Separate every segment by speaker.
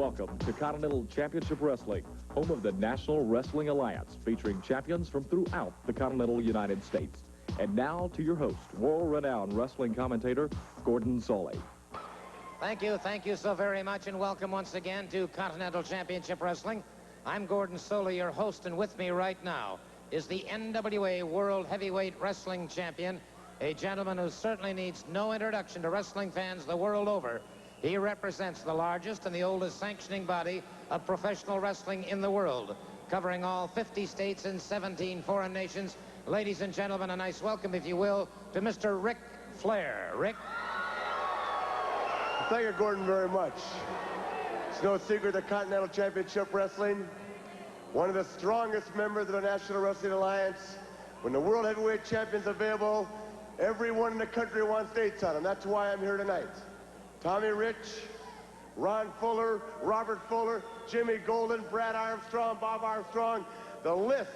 Speaker 1: Welcome to Continental Championship Wrestling, home of the National Wrestling Alliance, featuring champions from throughout the continental United States. And now to your host, world-renowned wrestling commentator, Gordon Solie.
Speaker 2: Thank you so very much, and welcome once again to Continental Championship Wrestling. I'm Gordon Solie, your host, and with me right now is the NWA World Heavyweight Wrestling Champion, a gentleman who certainly needs no introduction to wrestling fans the world over. He represents the largest and the oldest sanctioning body of professional wrestling in the world, covering all 50 states and 17 foreign nations. Ladies and gentlemen, a nice welcome, if you will, to Mr. Ric Flair. Rick?
Speaker 3: Thank you, Gordon, very much. It's no secret that Continental Championship Wrestling, one of the strongest members of the National Wrestling Alliance. When the World Heavyweight Champion's available, everyone in the country wants dates on him. That's why I'm here tonight. Tommy Rich, Ron Fuller, Robert Fuller, Jimmy Golden, Brad Armstrong, Bob Armstrong. The list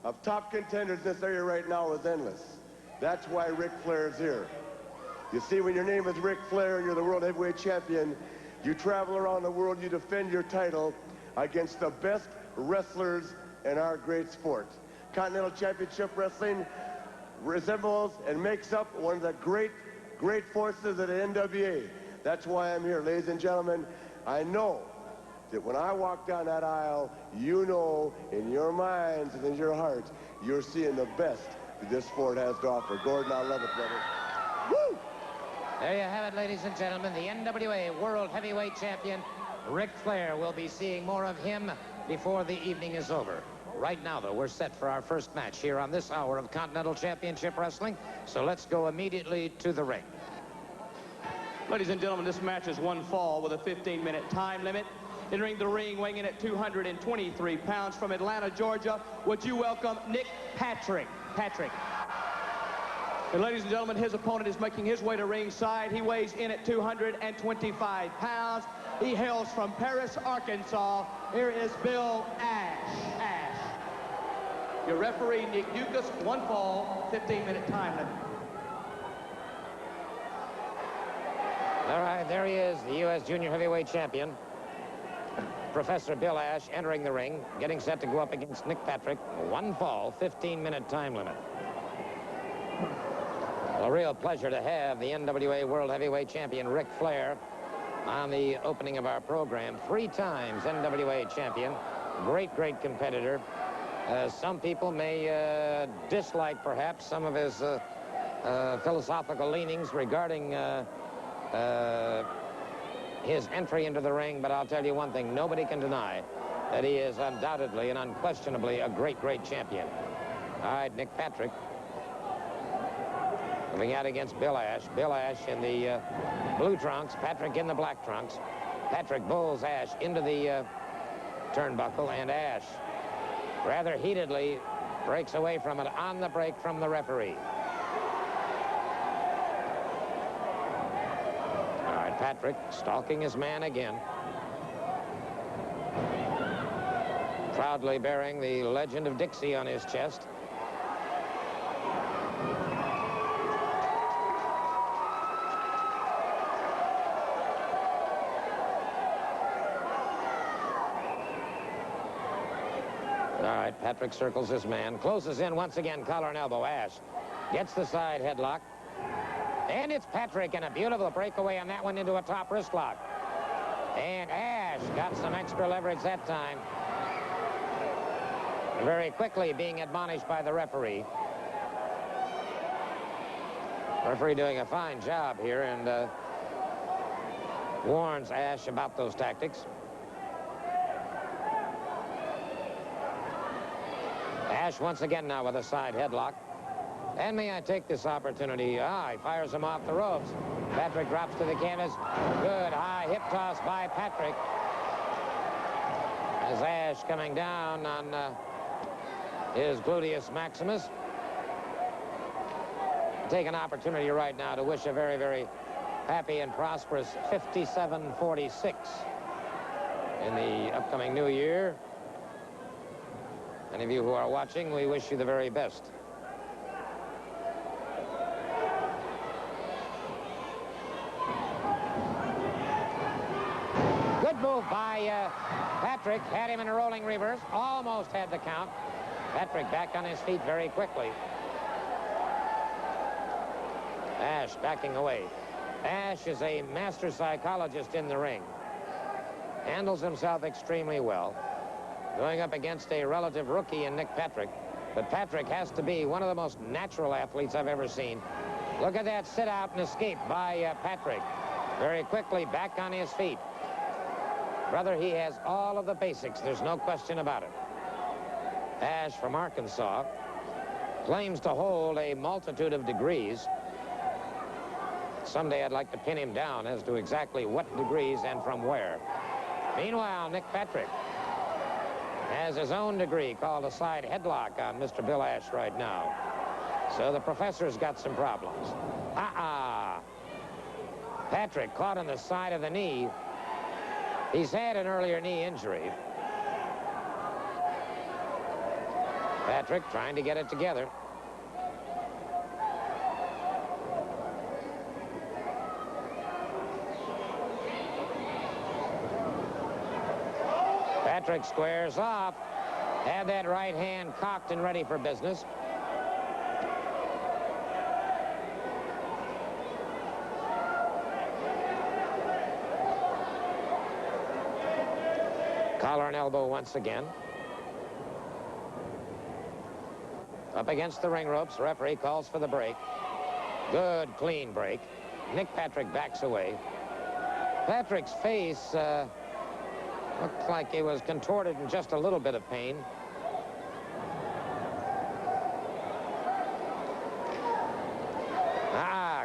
Speaker 3: of top contenders in this area right now is endless. That's why Ric Flair is here. You see, when your name is Ric Flair and you're the World Heavyweight Champion, you travel around the world, you defend your title against the best wrestlers in our great sport. Continental Championship Wrestling resembles and makes up one of the great forces of the NWA. That's why I'm here, ladies and gentlemen. I know that when I walk down that aisle, you know in your minds and in your hearts, you're seeing the best that this sport has to offer. Gordon, I love it, brother. Woo!
Speaker 2: There you have it, ladies and gentlemen. The NWA World Heavyweight Champion, Ric Flair. We'll be seeing more of him before the evening is over. Right now, though, we're set for our first match here on this hour of Continental Championship Wrestling. So let's go immediately to the ring.
Speaker 4: Ladies and gentlemen, this match is one fall with a 15-minute time limit. Entering the ring, weighing in at 223 pounds from Atlanta, Georgia, would you welcome Nick Patrick. And ladies and gentlemen, his opponent is making his way to ringside. He weighs in at 225 pounds. He hails from Paris, Arkansas. Here is Bill Ash. Your referee, Nick Dukas, one fall, 15-minute time limit.
Speaker 2: All right, there he is, the U.S. Junior Heavyweight Champion, Professor Bill Ash, entering the ring, getting set to go up against Nick Patrick. One fall, 15-minute time limit. A real pleasure to have the NWA World Heavyweight Champion, Ric Flair, on the opening of our program. 3 times NWA champion, great competitor. Some people may dislike, perhaps, some of his philosophical leanings regarding his entry into the ring, but I'll tell you one thing, nobody can deny that he is undoubtedly and unquestionably a great champion. All right, Nick Patrick moving out against Bill Ash. Bill Ash in the blue trunks, Patrick in the black trunks. Patrick bulls Ash into the turnbuckle, and Ash rather heatedly breaks away from it on the break from the referee. All right, Patrick stalking his man again. Proudly bearing the legend of Dixie on his chest. All right, Patrick circles his man, closes in once again, collar and elbow. Ash gets the side headlock. And it's Patrick, and a beautiful breakaway on that one into a top wrist lock. And Ash got some extra leverage that time. Very quickly being admonished by the referee. Referee doing a fine job here, and warns Ash about those tactics. Ash once again now with a side headlock. And may I take this opportunity? He fires him off the ropes. Patrick drops to the canvas. Good high hip toss by Patrick. As Ash coming down on his gluteus maximus. Take an opportunity right now to wish a very happy and prosperous 5746 in the upcoming new year. Any of you who are watching, we wish you the very best. Good move by by Patrick. Had him in a rolling reverse. Almost had the count. Patrick back on his feet very quickly. Ash backing away. Ash is a master psychologist in the ring. Handles himself extremely well. Going up against a relative rookie in Nick Patrick. But Patrick has to be one of the most natural athletes I've ever seen. Look at that sit out and escape by Patrick. Very quickly back on his feet. Brother, he has all of the basics. There's no question about it. Ash from Arkansas claims to hold a multitude of degrees. Someday I'd like to pin him down as to exactly what degrees and from where. Meanwhile, Nick Patrick has his own degree called a side headlock on Mr. Bill Ash right now. So the professor's got some problems. Patrick caught on the side of the knee. He's had an earlier knee injury. Patrick trying to get it together. Patrick squares off. Had that right hand cocked and ready for business. Collar and elbow once again. Up against the ring ropes. Referee calls for the break. Good, clean break. Nick Patrick backs away. Patrick's face looked like he was contorted in just a little bit of pain.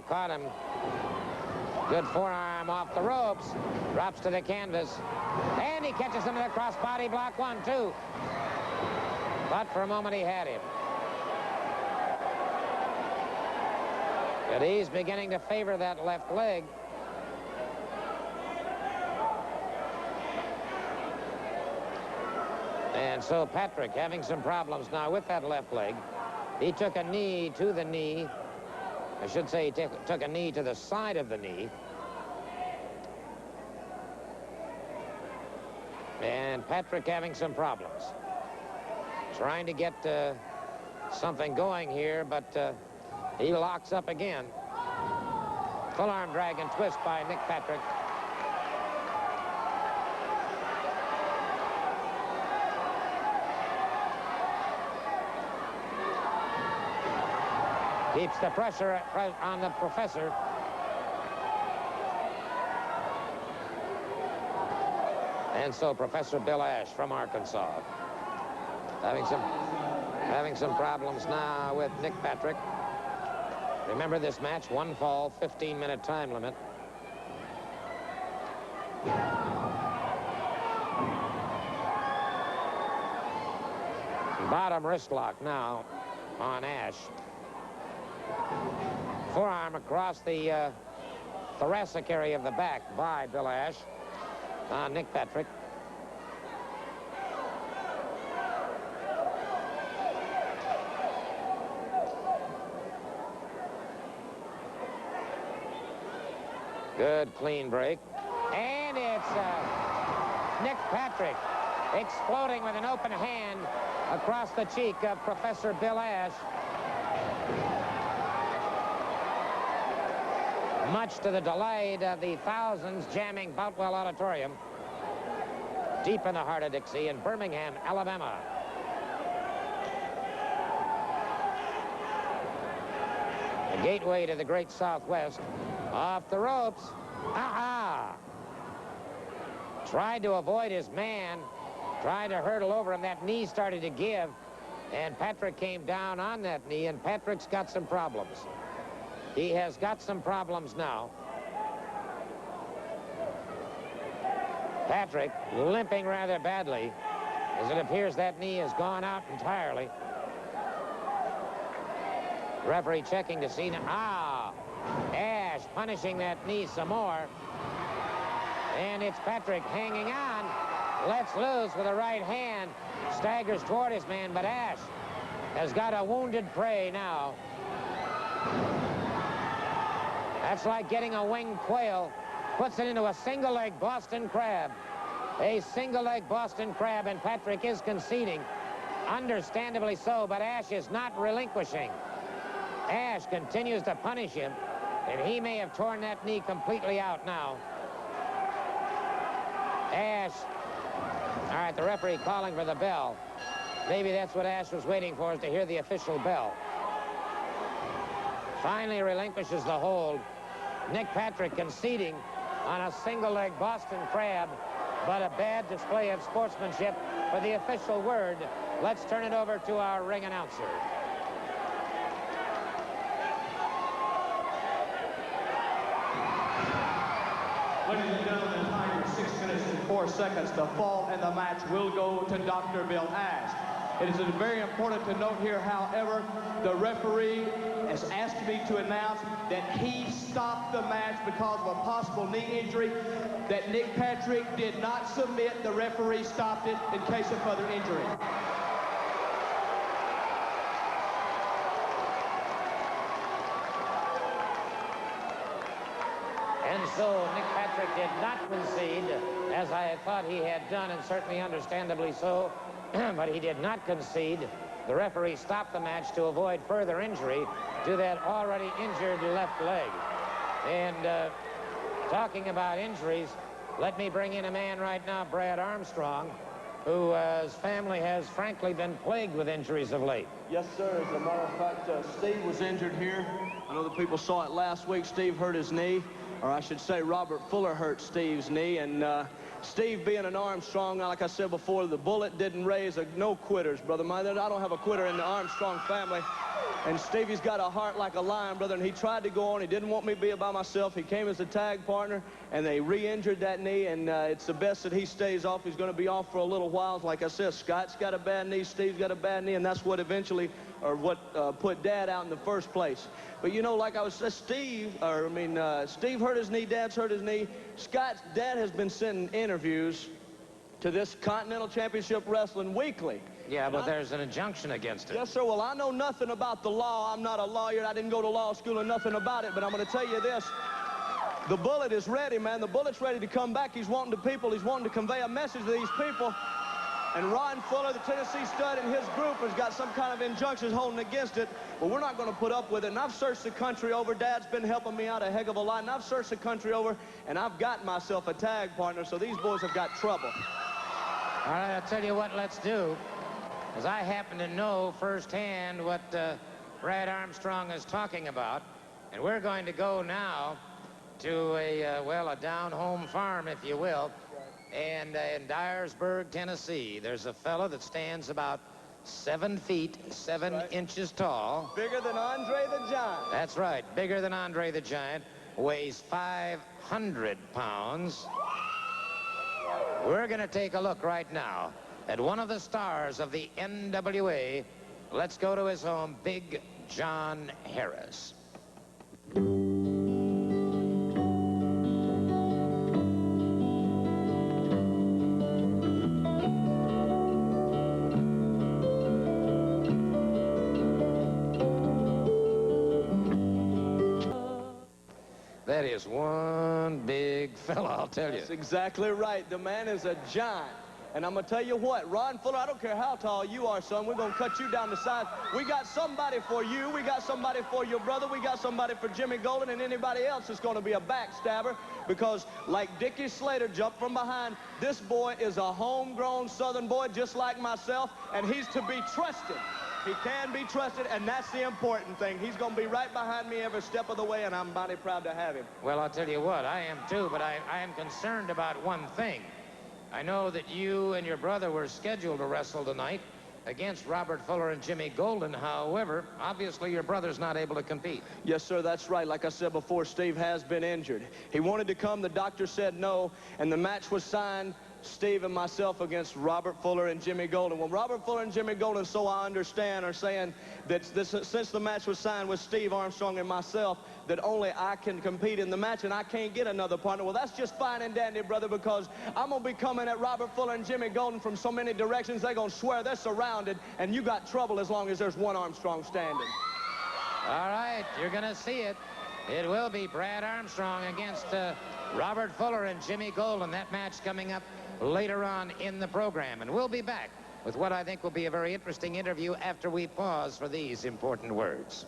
Speaker 2: Caught him. Good forearm off the ropes. Drops to the canvas. And he catches him in the crossbody block. 1, 2. But for a moment he had him. But he's beginning to favor that left leg. And so Patrick having some problems now with that left leg. He took a knee to the knee. I should say he took a knee to the side of the knee. And Patrick having some problems. Trying to get something going here, but he locks up again. Full arm drag and twist by Nick Patrick. Keeps the pressure on the professor. And so Professor Bill Ash from Arkansas having some problems now with Nick Patrick. Remember this match, 1 fall, 15-minute time limit. Bottom wrist lock now on Ash. Forearm across the thoracic area of the back by Bill Ash on Nick Patrick. Good clean break. And it's Nick Patrick exploding with an open hand across the cheek of Professor Bill Ash. Much to the delight of the thousands jamming Boutwell Auditorium, deep in the heart of Dixie in Birmingham, Alabama. The gateway to the great Southwest. Off the ropes. Tried to avoid his man. Tried to hurdle over him. That knee started to give. And Patrick came down on that knee, and Patrick's got some problems. He has got some problems now. Patrick limping rather badly, as it appears that knee has gone out entirely. Referee checking to see now. Ash punishing that knee some more. And it's Patrick hanging on. Lets loose with a right hand. Staggers toward his man, but Ash has got a wounded prey now. That's like getting a winged quail. Puts it into a single-leg Boston crab. A single-leg Boston Crab, and Patrick is conceding. Understandably so, but Ash is not relinquishing. Ash continues to punish him, and he may have torn that knee completely out now. Ash. All right, the referee calling for the bell. Maybe that's what Ash was waiting for, is to hear the official bell. Finally relinquishes the hold. Nick Patrick conceding on a single-leg Boston Crab, but a bad display of sportsmanship for the official word. Let's turn it over to our ring announcer.
Speaker 4: Ladies and gentlemen, time is 6 minutes and 4 seconds. The fall and the match will go to Dr. Bill Ash. It is very important to note here, however, the referee has asked me to announce that he stopped the match because of a possible knee injury, that Nick Patrick did not submit. The referee stopped it in case of further injury.
Speaker 2: And so Nick Patrick did not concede, as I had thought he had done, and certainly understandably so, but he did not concede. The referee stopped the match to avoid further injury to that already injured left leg. And talking about injuries, let me bring in a man right now, Brad Armstrong, whose family has frankly been plagued with injuries of late.
Speaker 5: Yes, sir. As a matter of fact, Steve was injured here. I know the people saw it last week. Steve hurt his knee, or I should say Robert Fuller hurt Steve's knee. And Steve being an Armstrong, like I said before, the bullet didn't raise no quitters, brother. I don't have a quitter in the Armstrong family. And Stevie's got a heart like a lion, brother, and he tried to go on. He didn't want me to be by myself. He came as a tag partner, and they re-injured that knee, and it's the best that he stays off. He's going to be off for a little while. Like I said, Scott's got a bad knee, Steve's got a bad knee, and that's what eventually, or what put Dad out in the first place. But, you know, like I was saying, Steve hurt his knee, Dad's hurt his knee. Scott's dad has been sending interviews to this Continental Championship Wrestling weekly.
Speaker 2: Yeah, but there's an injunction against it.
Speaker 5: Yes, sir. Well, I know nothing about the law. I'm not a lawyer. I didn't go to law school or nothing about it, but I'm going to tell you this. The bullet is ready, man. The bullet's ready to come back. He's wanting to convey a message to these people. And Ron Fuller, the Tennessee stud, and his group has got some kind of injunctions holding against it. But we're not going to put up with it. And I've searched the country over. Dad's been helping me out a heck of a lot. And I've searched the country over, and I've got myself a tag partner. So these boys have got trouble.
Speaker 2: All right, I'll tell you what let's do. Because I happen to know firsthand what Brad Armstrong is talking about. And we're going to go now to a down-home farm, if you will. And in Dyersburg, Tennessee, there's a fella that stands about 7 feet, 7 inches tall.
Speaker 5: Bigger than Andre the Giant.
Speaker 2: That's right, bigger than Andre the Giant. Weighs 500 pounds. We're going to take a look right now at one of the stars of the NWA. Let's go to his home, Big John Harris. That is one big fella, I'll tell you.
Speaker 5: That's exactly right. The man is a giant. And I'm going to tell you what, Ron Fuller, I don't care how tall you are, son, we're going to cut you down the side. We got somebody for you. We got somebody for your brother. We got somebody for Jimmy Golden, and anybody else is going to be a backstabber, because like Dickie Slater jumped from behind, this boy is a homegrown Southern boy just like myself, and he's to be trusted. He can be trusted, and that's the important thing. He's going to be right behind me every step of the way, and I'm mighty proud to have him.
Speaker 2: Well, I'll tell you what, I am too, but I am concerned about one thing. I know that you and your brother were scheduled to wrestle tonight against Robert Fuller and Jimmy Golden. However, obviously your brother's not able to compete.
Speaker 5: Yes, sir, that's right. Like I said before, Steve has been injured. He wanted to come, the doctor said no, and the match was signed, Steve and myself against Robert Fuller and Jimmy Golden. Well, Robert Fuller and Jimmy Golden, so I understand, are saying that since the match was signed with Steve Armstrong and myself, that only I can compete in the match and I can't get another partner. Well, that's just fine and dandy, brother, because I'm going to be coming at Robert Fuller and Jimmy Golden from so many directions, they're going to swear they're surrounded, and you got trouble as long as there's one Armstrong standing.
Speaker 2: All right, you're going to see it. It will be Brad Armstrong against Robert Fuller and Jimmy Golden. That match coming up later on in the program. And we'll be back with what I think will be a very interesting interview after we pause for these important words.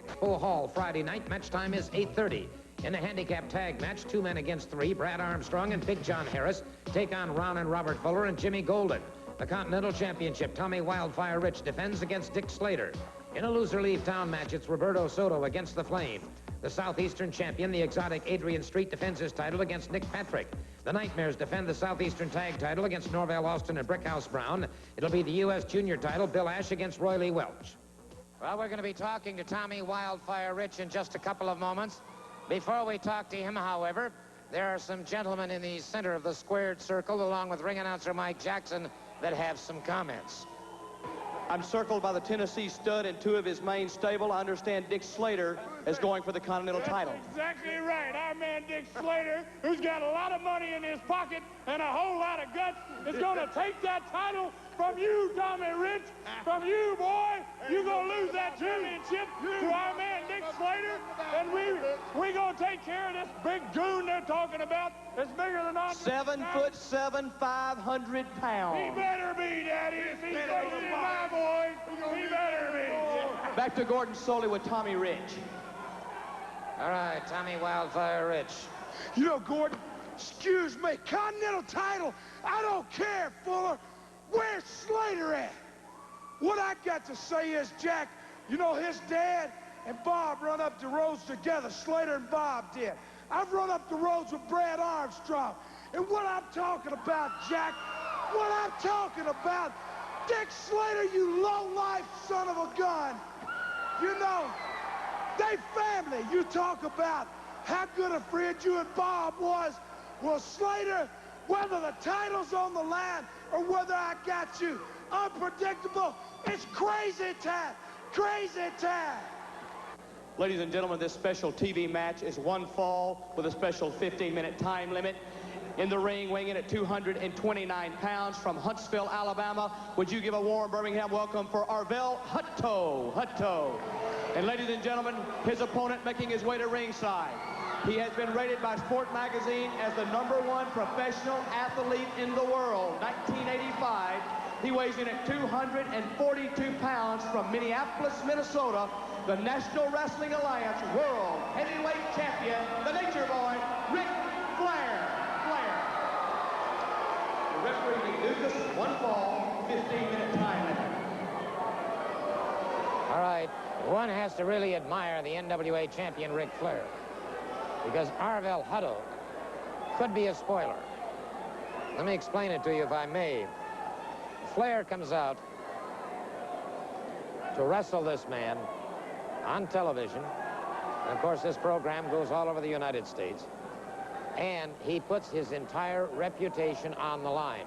Speaker 2: Expo Hall, Friday night. Match time is 8:30. In the handicap tag match, 2 men against 3, Brad Armstrong and Big John Harris take on Ron and Robert Fuller and Jimmy Golden. The Continental Championship, Tommy Wildfire Rich defends against Dick Slater. In a loser leave town match, it's Roberto Soto against the Flame. The Southeastern champion, the exotic Adrian Street, defends his title against Nick Patrick. The Nightmares defend the Southeastern tag title against Norvell Austin and Brickhouse Brown. It'll be the U.S. Junior title, Bill Ash against Roy Lee Welch. Well, we're going to be talking to Tommy Wildfire Rich in just a couple of moments. Before we talk to him, however, there are some gentlemen in the center of the squared circle, along with ring announcer Mike Jackson, that have some comments.
Speaker 5: I'm circled by the Tennessee Stud and 2 of his main stable. I understand Dick Slater is going for the Continental title.
Speaker 6: That's exactly right. Our man Dick Slater, who's got a lot of money in his pocket and a whole lot of guts, is going to take that title from you, Tommy Rich. From you, boy. You're going to lose that championship to our man Dick Slater. And we're going to take care of this big goon they're talking about. It's bigger than us.
Speaker 5: 7'7", 500 pounds.
Speaker 6: He better be, Daddy. If he's going to be my boy, he better be.
Speaker 5: Back to Gordon Soley with Tommy Rich.
Speaker 2: All right, Tommy Wildfire Rich.
Speaker 7: You know, Gordon, excuse me, Continental title, I don't care, Fuller. Where's Slater at? What I got to say is, Jack, you know, his dad and Bob run up the roads together. Slater and Bob did. I've run up the roads with Brad Armstrong. And what I'm talking about, Jack, what I'm talking about, Dick Slater, you low-life son of a gun. You know, they family. You talk about how good a friend you and Bob was. Well, Slater, whether the title's on the line or whether I got you, unpredictable, it's crazy time, crazy time.
Speaker 5: Ladies and gentlemen, this special TV match is 1 fall with a special 15-minute time limit. In the ring, weighing in at 229 pounds from Huntsville, Alabama. Would you give a warm Birmingham welcome for Arvil Hutto? Hutto. And ladies and gentlemen, his opponent making his way to ringside. He has been rated by Sport Magazine as the #1 professional athlete in the world, 1985. He weighs in at 242 pounds from Minneapolis, Minnesota, the National Wrestling Alliance World Heavyweight Champion, the Nature Boy, Ric Flair. The referee reduces 1 fall, 15-minute time limit.
Speaker 2: All right, one has to really admire the NWA champion, Ric Flair, because Arvil Hutto could be a spoiler. Let me explain it to you, if I may. Flair comes out to wrestle this man on television. And of course, this program goes all over the United States. And he puts his entire reputation on the line.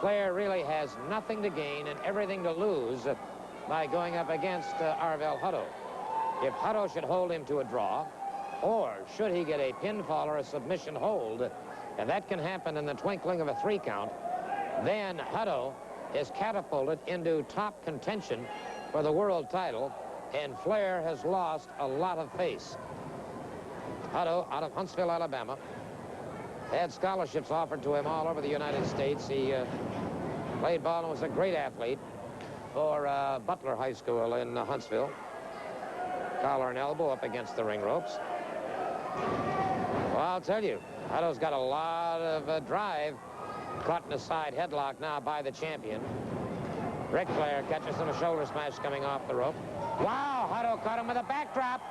Speaker 2: Flair really has nothing to gain and everything to lose by going up against Arvil Hutto. If Hutto should hold him to a draw, or should he get a pinfall or a submission hold, and that can happen in the twinkling of a 3 count, then Hutto is catapulted into top contention for the world title, and Flair has lost a lot of face. Hutto, out of Huntsville, Alabama, had scholarships offered to him all over the United States. He played ball and was a great athlete for Butler High School in Huntsville. Collar and elbow up against the ring ropes. Well, I'll tell you, Hutto's got a lot of drive. Caught in a side headlock now by the champion. Ric Flair catches him, a shoulder smash coming off the rope. Wow, Hutto caught him with a backdrop.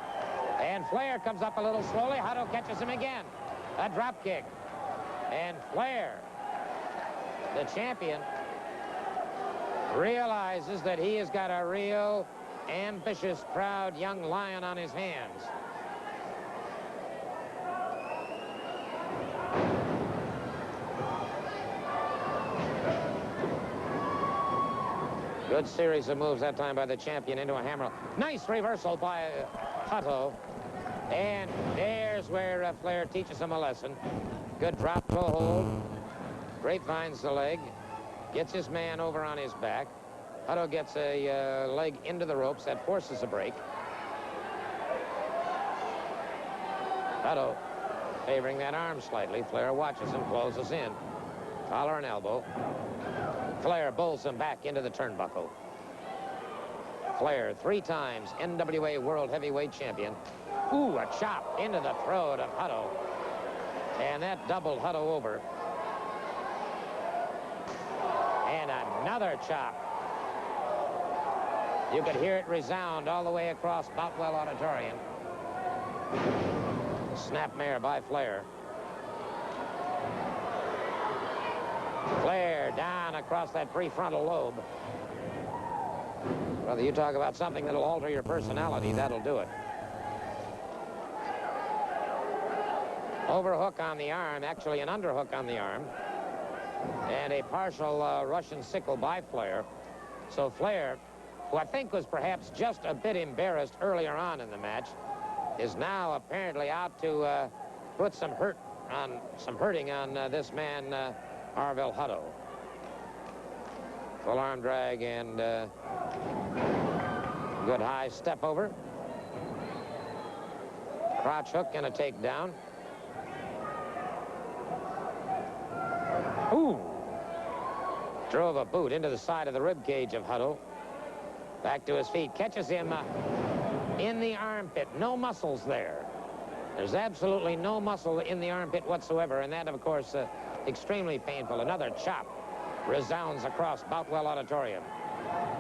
Speaker 2: And Flair comes up a little slowly. Hutto catches him again. A drop kick. And Flair, the champion, realizes that he has got a real ambitious, proud young lion on his hands. Good series of moves that time by the champion into a hammer. Nice reversal by Hutto. And there's where Flair teaches him a lesson. Good drop toe hold. Grapevines the leg. Gets his man over on his back. Hutto gets a leg into the ropes. That forces a break. Hutto favoring that arm slightly. Flair watches him, closes in. Collar and elbow. Flair bowls him back into the turnbuckle. Flair, 3 times NWA World Heavyweight Champion. Ooh, a chop into the throat of Hutto. And that doubled Hutto over. And another chop. You could hear it resound all the way across Boutwell Auditorium. Snapmare by Flair. Flair down across that prefrontal lobe. Brother, you talk about something that'll alter your personality, that'll do it. Overhook on the arm, actually an underhook on the arm. And a partial Russian sickle by Flair. So Flair, who I think was perhaps just a bit embarrassed earlier on in the match, is now apparently out to put some hurting on this man, Arvil Hutto. Full arm drag and good high step over. Crotch hook and a takedown. Ooh! Drove a boot into the side of the rib cage of Hutto. Back to his feet, catches him in the armpit. No muscles there. There's absolutely no muscle in the armpit whatsoever, and that, of course, extremely painful. Another chop resounds across Boutwell Auditorium.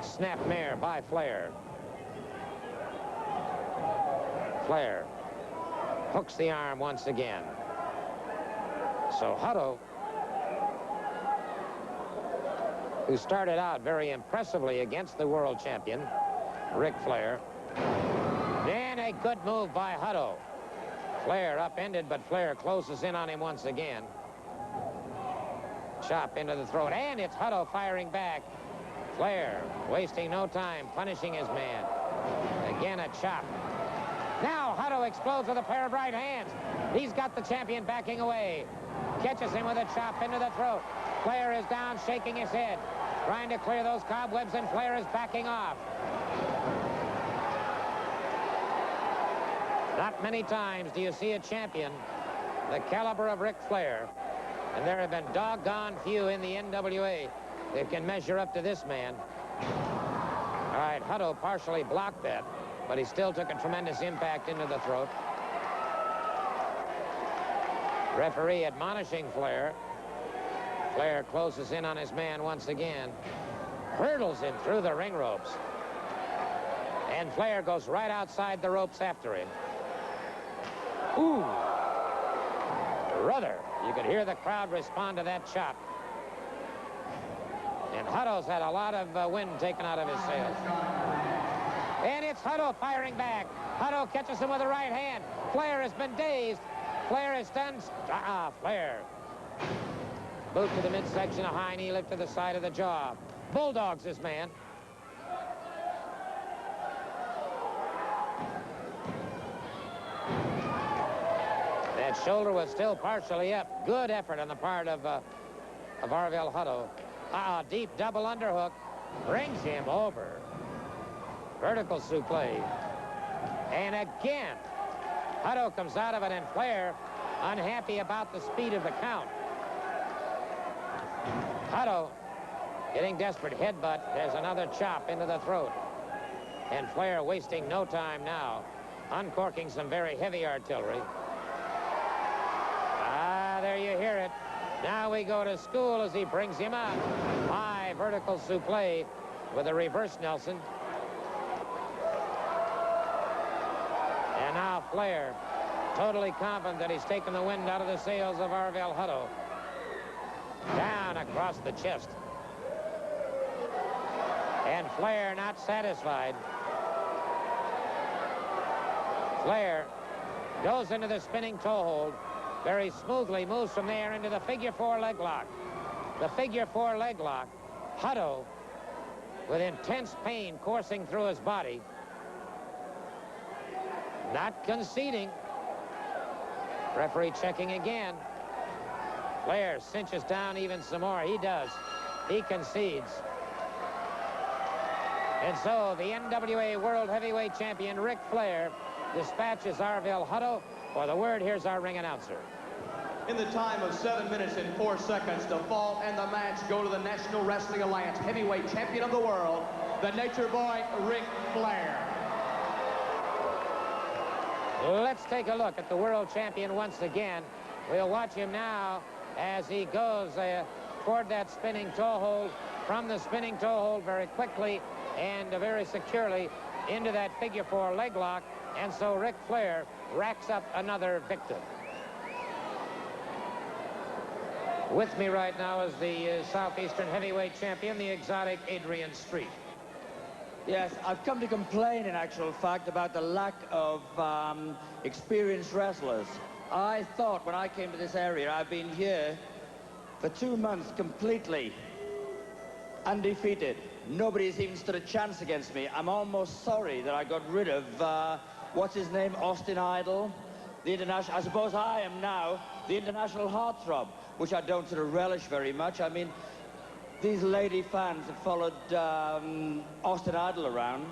Speaker 2: Snapmare by Flair. Flair hooks the arm once again. So Hutto, who started out very impressively against the world champion, Ric Flair. Then a good move by Hutto. Flair upended, but Flair closes in on him once again. Chop into the throat, and it's Hutto firing back. Flair wasting no time, punishing his man. Again, a chop. Now Hutto explodes with a pair of right hands. He's got the champion backing away. Catches him with a chop into the throat. Flair is down, shaking his head, trying to clear those cobwebs, and Flair is backing off. Not many times do you see a champion the caliber of Ric Flair, and there have been doggone few in the NWA that can measure up to this man. All right, Hutto partially blocked that, but he still took a tremendous impact into the throat. Referee admonishing Flair. Flair closes in on his man once again. Hurdles him through the ring ropes. And Flair goes right outside the ropes after him. Ooh. Brother, you could hear the crowd respond to that chop. And Hutto's had a lot of wind taken out of his sails. And it's Hutto firing back. Hutto catches him with the right hand. Flair has been dazed. Flair is stunned. Flair. Boot to the midsection, a high knee lift to the side of the jaw. Bulldogs his man. That shoulder was still partially up. Good effort on the part of Arvil Hutto. Deep double underhook. Brings him over. Vertical suplex. And again, Hutto comes out of it, and Flair unhappy about the speed of the count. Hutto getting desperate headbutt. There's another chop into the throat. And Flair wasting no time now, uncorking some very heavy artillery. There you hear it. Now we go to school as he brings him up. High vertical suplex with a reverse Nelson. And now Flair, totally confident that he's taken the wind out of the sails of Arvil Hutto. Down across the chest. And Flair not satisfied. Flair goes into the spinning toe hold. Very smoothly moves from there into the figure 4 leg lock. The figure 4 leg lock. Hutto, with intense pain coursing through his body. Not conceding. Referee checking again. Flair cinches down even some more. He does. He concedes. And so the NWA World Heavyweight Champion Ric Flair dispatches Arvil Hutto. For the word, here's our ring announcer.
Speaker 4: in the time of 7 minutes and 4 seconds. The fall and the match go to the National Wrestling Alliance heavyweight champion of the world, the Nature Boy, Ric Flair.
Speaker 2: Let's take a look at the world champion once again. We'll watch him now as he goes toward that spinning toe hold, from the spinning toe hold very quickly and very securely into that figure 4 leg lock. And so Ric Flair racks up another victim. With me right now is the Southeastern heavyweight champion, the exotic Adrian Street.
Speaker 8: Yes, I've come to complain, in actual fact, about the lack of experienced wrestlers. I thought when I came to this area, I've been here for 2 months completely undefeated. Nobody's even stood a chance against me. I'm almost sorry that I got rid of, what's his name, Austin Idol, the international, I suppose I am now the international heartthrob, which I don't sort of relish very much. I mean, these lady fans have followed Austin Idol around.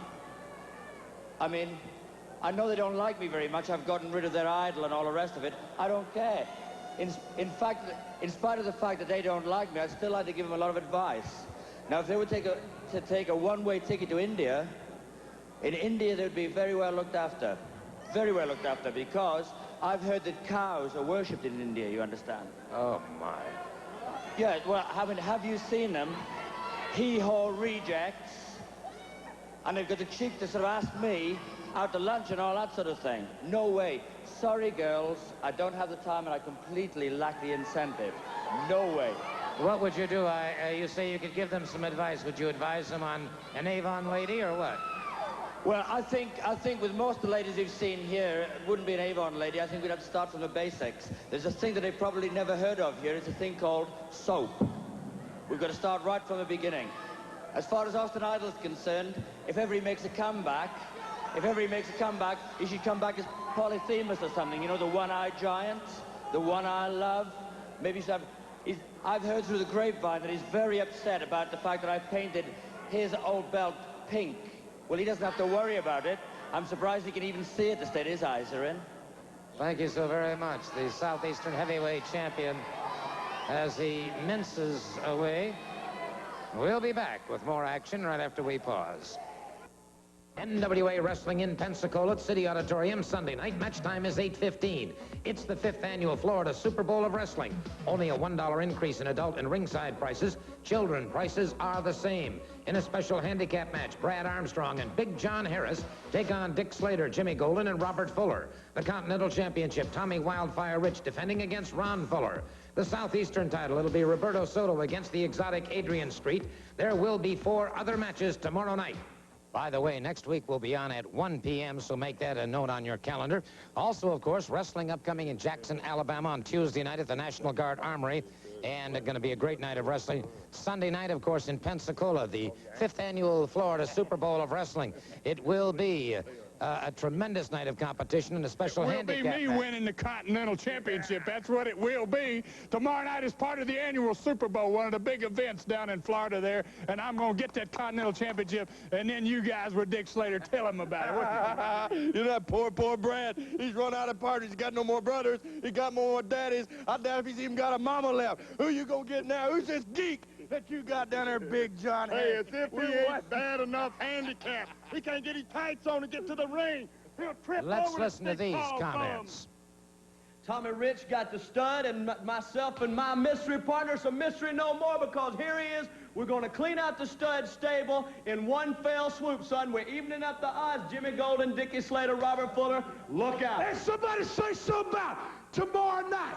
Speaker 8: I mean, I know they don't like me very much. I've gotten rid of their idol and all the rest of it. I don't care. In fact, in spite of the fact that they don't like me, I'd still like to give them a lot of advice. Now, if they would take a one-way ticket to India, in India they would be very well looked after. Very well looked after, because I've heard that cows are worshipped in India, you understand?
Speaker 2: Oh, my.
Speaker 8: Yeah, well, have you seen them? Hee-haw rejects. And they've got the cheek to sort of ask me out to lunch and all that sort of thing. No way. Sorry, girls, I don't have the time and I completely lack the incentive. No way.
Speaker 2: What would you do? You say you could give them some advice. Would you advise them on an Avon lady or what?
Speaker 8: Well, I think with most of the ladies you've seen here, it wouldn't be an Avon lady. I think we'd have to start from the basics. There's a thing that they've probably never heard of here. It's a thing called soap. We've got to start right from the beginning. As far as Austin Idol is concerned, if ever he makes a comeback, he should come back as Polyphemus or something. You know, the one-eyed giant, the one-eyed love. Maybe he should have... I've heard through the grapevine that he's very upset about the fact that I painted his old belt pink. Well, he doesn't have to worry about it. I'm surprised he can even see it, the state his eyes are in.
Speaker 2: Thank you so very much. The Southeastern heavyweight champion, as he minces away. We'll be back with more action right after we pause. NWA Wrestling in Pensacola at City Auditorium Sunday night. Match time is 8:15. It's the 5th annual Florida Super Bowl of Wrestling. Only a $1 increase in adult and ringside prices. Children prices are the same. In a special handicap match, Brad Armstrong and Big John Harris take on Dick Slater, Jimmy Golden, and Robert Fuller. The Continental Championship, Tommy Wildfire Rich defending against Ron Fuller. The Southeastern title, it'll be Roberto Soto against the exotic Adrian Street. There will be 4 other matches tomorrow night. By the way, next week we'll be on at 1 p.m., so make that a note on your calendar. Also, of course, wrestling upcoming in Jackson, Alabama on Tuesday night at the National Guard Armory. And going to be a great night of wrestling. Sunday night, of course, in Pensacola, the 5th annual Florida Super Bowl of Wrestling. It will be a tremendous night of competition and a special handicap match.
Speaker 6: It will be me winning the Continental Championship. That's what it will be. Tomorrow night is part of the annual Super Bowl, one of the big events down in Florida there, and I'm going to get that Continental Championship, and then you guys with Dick Slater, tell him about it.
Speaker 9: You know that poor Brad. He's run out of parties. He's got no more brothers. He got more daddies. I doubt if he's even got a mama left. Who you going to get now? Who's this geek that you got down there, Big John?
Speaker 6: Hey, as if he ain't bad enough handicap. He can't get his tights on to get to the ring. He'll trip
Speaker 2: Let's
Speaker 6: over
Speaker 2: listen to these comments.
Speaker 5: Tommy Rich got the stud, and myself and my mystery partner's a mystery no more, because here he is. We're going to clean out the stud stable in one fell swoop, son. We're evening up the odds. Jimmy Golden, Dickie Slater, Robert Fuller. Look out.
Speaker 7: Hey, somebody say something about tomorrow night.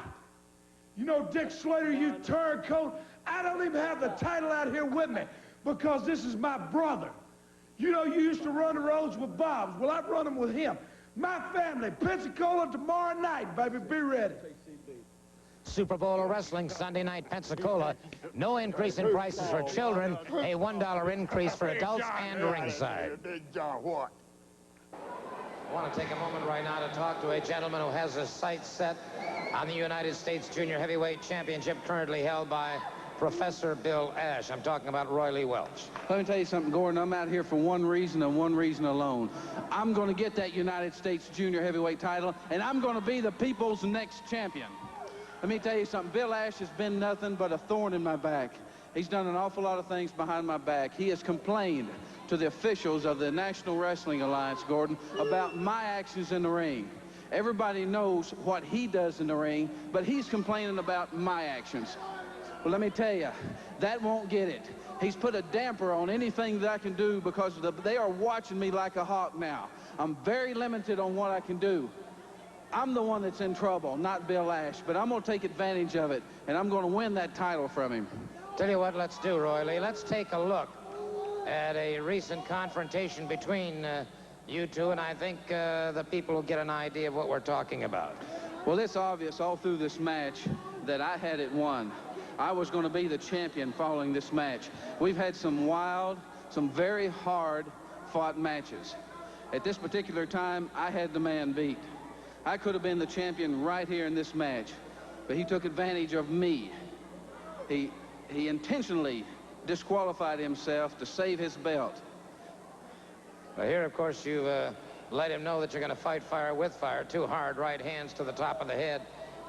Speaker 7: You know, Dick Slater, you turncoat, I don't even have the title out here with me, because this is my brother. You know, you used to run the roads with Bob's. Well, I run them with him. My family, Pensacola tomorrow night, baby. Be ready.
Speaker 2: Super Bowl of Wrestling, Sunday night, Pensacola. No increase in prices for children. A $1 increase for adults and ringside.
Speaker 6: Big John, what?
Speaker 2: I want to take a moment right now to talk to a gentleman who has his sights set on the United States Junior Heavyweight Championship, currently held by Professor Bill Ash. I'm talking about Roy Lee Welch.
Speaker 10: Let me tell you something, Gordon. I'm out here for one reason and one reason alone. I'm going to get that United States Junior Heavyweight title, and I'm going to be the people's next champion. Let me tell you something. Bill Ash has been nothing but a thorn in my back. He's done an awful lot of things behind my back. He has complained to the officials of the National Wrestling Alliance, Gordon, about my actions in the ring. Everybody knows what he does in the ring, but he's complaining about my actions. Well, let me tell you, that won't get it. He's put a damper on anything that I can do because they are watching me like a hawk now. I'm very limited on what I can do. I'm the one that's in trouble, not Bill Ash, but I'm going to take advantage of it, and I'm going to win that title from him.
Speaker 2: Tell you what, let's do, Roy Lee. Let's take a look at a recent confrontation between you two, and I think the people will get an idea of what we're talking about.
Speaker 10: Well, it's obvious all through this match that I had it won. I was going to be the champion following this match. We've had some wild, some very hard-fought matches. At this particular time, I had the man beat. I could have been the champion right here in this match, but he took advantage of me. He intentionally disqualified himself to save his belt.
Speaker 2: Well, here, of course, you let him know that you're going to fight fire with fire. 2 hard right hands to the top of the head,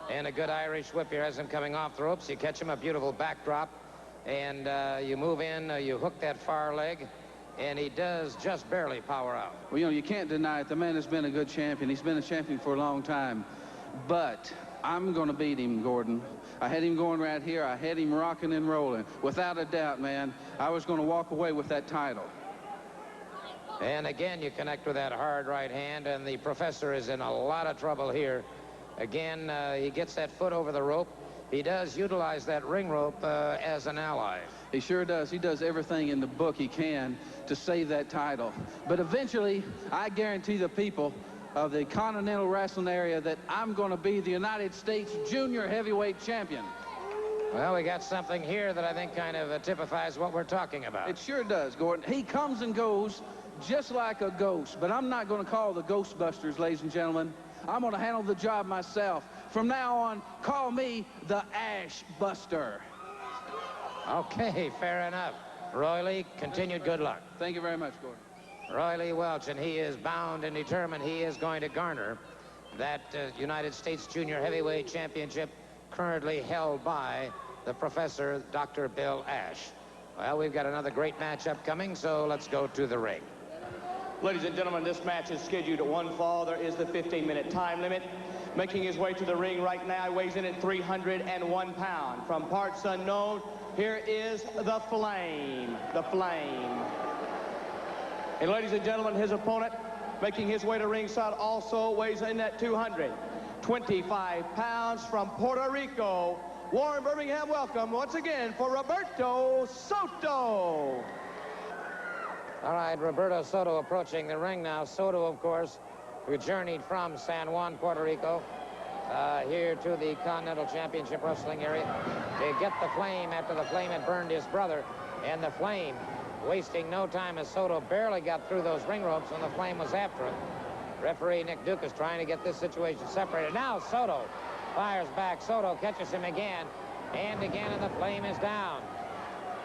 Speaker 2: and a good Irish whip here has him coming off the ropes. You catch him, a beautiful backdrop, and you move in, you hook that far leg, and he does just barely power out.
Speaker 10: Well, you know, you can't deny it. The man has been a good champion. He's been a champion for a long time. But I'm going to beat him, Gordon. I had him going right here. I had him rocking and rolling. Without a doubt, man, I was going to walk away with that title.
Speaker 2: And again, you connect with that hard right hand, and the professor is in a lot of trouble here. Again, he gets that foot over the rope. He does utilize that ring rope as an ally.
Speaker 10: He sure does. He does everything in the book he can to save that title. But eventually, I guarantee the people of the Continental Wrestling area that I'm going to be the United States Junior Heavyweight Champion.
Speaker 2: Well, we got something here that I think kind of typifies what we're talking about.
Speaker 10: It sure does, Gordon. He comes and goes just like a ghost, but I'm not going to call the Ghostbusters, ladies and gentlemen. I'm going to handle the job myself. From now on, call me the Ash Buster.
Speaker 2: Okay, fair enough. Roy Lee, continued good luck.
Speaker 10: Thank you very much, Gordon.
Speaker 2: Roy Lee Welch, and he is bound and determined he is going to garner that United States Junior Heavyweight Championship currently held by the Professor, Dr. Bill Ash. Well, we've got another great match upcoming, so let's go to the ring.
Speaker 5: Ladies and gentlemen, this match is scheduled at 1 fall. There is the 15-minute time limit. Making his way to the ring right now, he weighs in at 301 pounds. From parts unknown, here is the Flame. The Flame. And ladies and gentlemen, his opponent, making his way to ringside, also weighs in at 225 pounds from Puerto Rico. Warren Birmingham, welcome once again for Roberto Soto.
Speaker 2: All right, Roberto Soto approaching the ring now. Soto, of course, who journeyed from San Juan, Puerto Rico, here to the Continental Championship Wrestling area to get the Flame after the Flame had burned his brother. And the Flame, wasting no time as Soto barely got through those ring ropes when the Flame was after him. Referee Nick Duke is trying to get this situation separated. Now Soto fires back. Soto catches him again and again, and the Flame is down.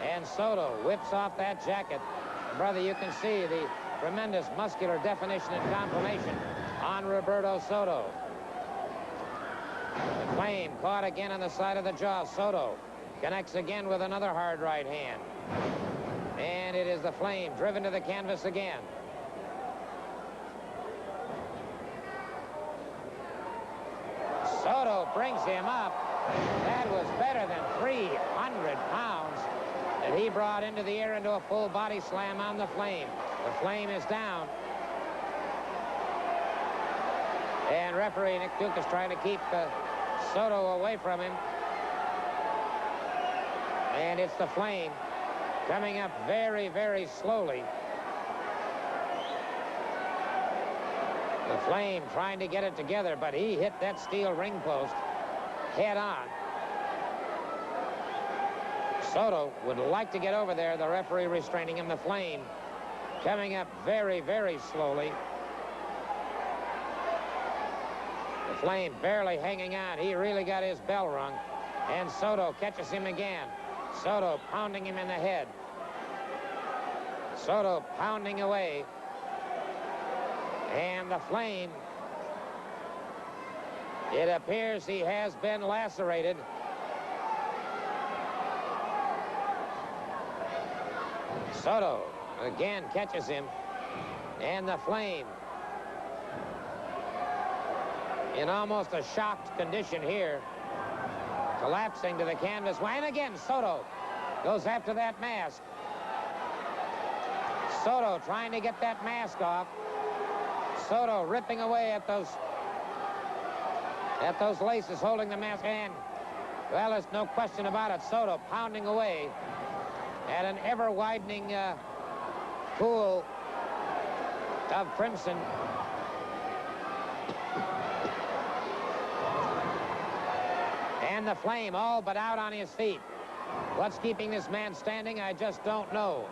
Speaker 2: And Soto whips off that jacket. Brother, you can see the tremendous muscular definition and conformation on Roberto Soto. The Flame caught again on the side of the jaw. Soto connects again with another hard right hand. And it is the Flame driven to the canvas again. Soto brings him up. That was better than 300 pounds that he brought into the air into a full body slam on the Flame. The Flame is down. And referee Nick Duke is trying to keep Soto away from him. And it's the Flame coming up very, very slowly. The Flame trying to get it together, but he hit that steel ring post head on. Soto would like to get over there. The referee restraining him. The Flame coming up very, very slowly. The Flame barely hanging on. He really got his bell rung. And Soto catches him again. Soto pounding him in the head. Soto pounding away. And the Flame It appears he has been lacerated. Soto again catches him, and the Flame in almost a shocked condition here, collapsing to the canvas. And again, Soto goes after that mask. Soto trying to get that mask off. Soto ripping away at those laces holding the mask. And, well, there's no question about it. Soto pounding away at an ever-widening pool of crimson. And the Flame all but out on his feet. What's keeping this man standing, I just don't know.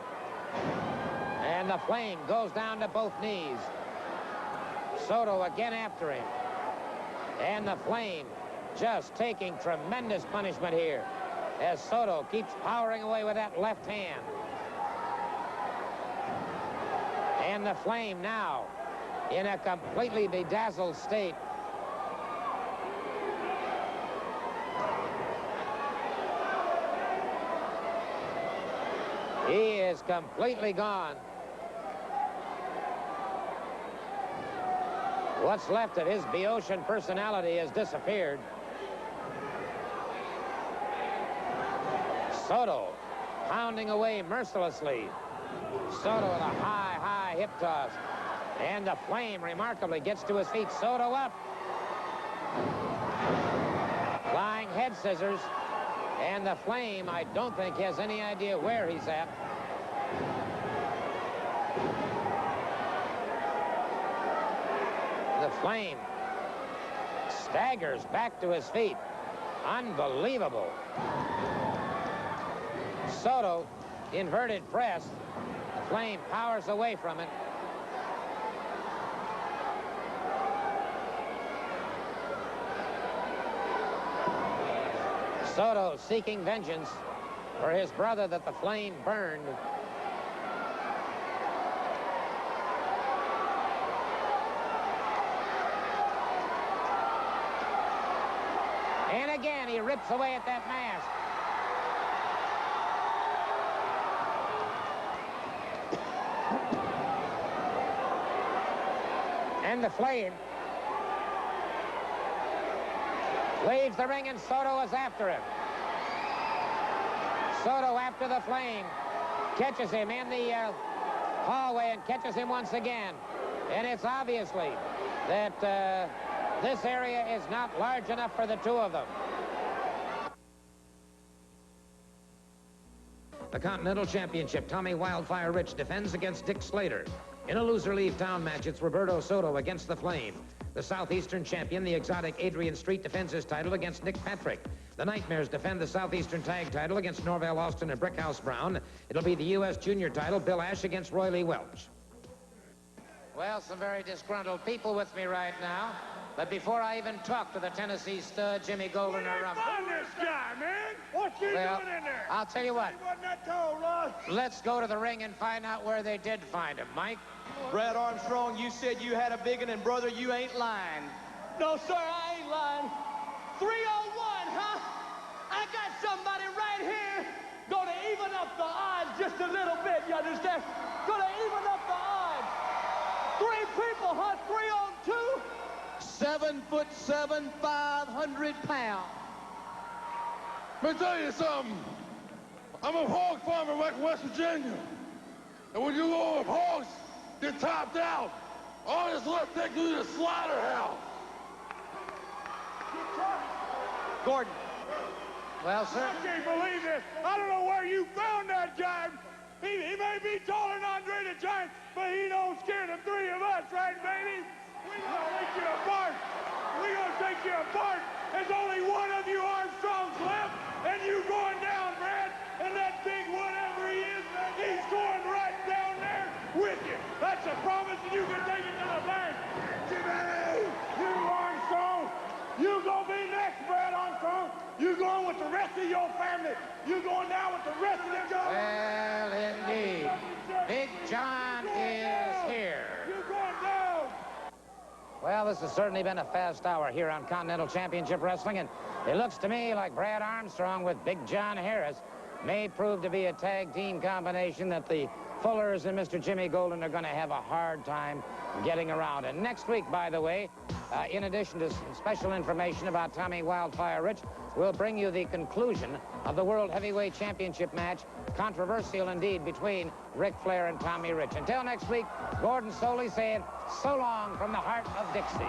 Speaker 2: And the Flame goes down to both knees. Soto again after him. And the Flame just taking tremendous punishment here as Soto keeps powering away with that left hand. And the Flame now in a completely bedazzled state. He is completely gone. What's left of his Boeotian personality has disappeared. Soto pounding away mercilessly. Soto with a high hip toss. And the Flame remarkably gets to his feet. Soto up. Flying head scissors. And the Flame, I don't think, has any idea where he's at. The Flame staggers back to his feet. Unbelievable. Soto, inverted press. The Flame powers away from it. Soto seeking vengeance for his brother that the Flame burned. And again, he rips away at that mask. And the Flame leaves the ring, and Soto is after him. Soto after the Flame. Catches him in the hallway and catches him once again. And it's obviously that this area is not large enough for the two of them. The Continental Championship, Tommy Wildfire Rich defends against Dick Slater. In a loser leave town match, it's Roberto Soto against the Flame. The Southeastern champion, the exotic Adrian Street, defends his title against Nick Patrick. The Nightmares defend the Southeastern tag title against Norvell Austin and Brickhouse Brown. It'll be the U.S. junior title, Bill Ash against Roy Lee Welch. Well, some very disgruntled people with me right now. But before I even talk to the Tennessee stud, Jimmy Golden or
Speaker 6: Find this guy, man. What's he doing in there?
Speaker 2: I'll tell you what.
Speaker 6: He wasn't that tall, Ross.
Speaker 2: Let's go to the ring and find out where they did find him. Mike?
Speaker 5: Brad Armstrong, you said you had a big one, and brother, you ain't lying. No, sir, I ain't lying. 301, huh? I got somebody right here gonna even up the odds just a little bit, you understand? Gonna even up the odds. 3 people, huh? 3 on 2? 7'7", 500 pounds.
Speaker 9: Let me tell you something. I'm a hog farmer back in West Virginia. And when you go with hogs, get topped out. All this left take you to the slaughterhouse.
Speaker 5: Gordon.
Speaker 2: Well, sir.
Speaker 6: I can't believe this. I don't know where you found that guy. He may be taller than Andre the Giant, but he don't scare the 3 of us, right, baby? We're gonna take you apart. We're gonna take you apart. There's only one of you Armstrongs left, and you going down, Brad. And that big whatever he is, he's going right down there with you. That's a promise, and you can take it to the bank. Jimmy, you Armstrong, you gonna be next, Brad Armstrong. You going with the rest of your family. You going down with the rest of the guys.
Speaker 2: Well, indeed. Big John is here.
Speaker 6: You going down.
Speaker 2: Well, this has certainly been a fast hour here on Continental Championship Wrestling, and it looks to me like Brad Armstrong with Big John Harris may prove to be a tag team combination that the Fullers and Mr. Jimmy Golden are going to have a hard time getting around. And next week, by the way, in addition to some special information about Tommy Wildfire Rich, we'll bring you the conclusion of the World Heavyweight Championship match, controversial indeed, between Ric Flair and Tommy Rich. Until next week, Gordon Soley saying so long from the heart of Dixie.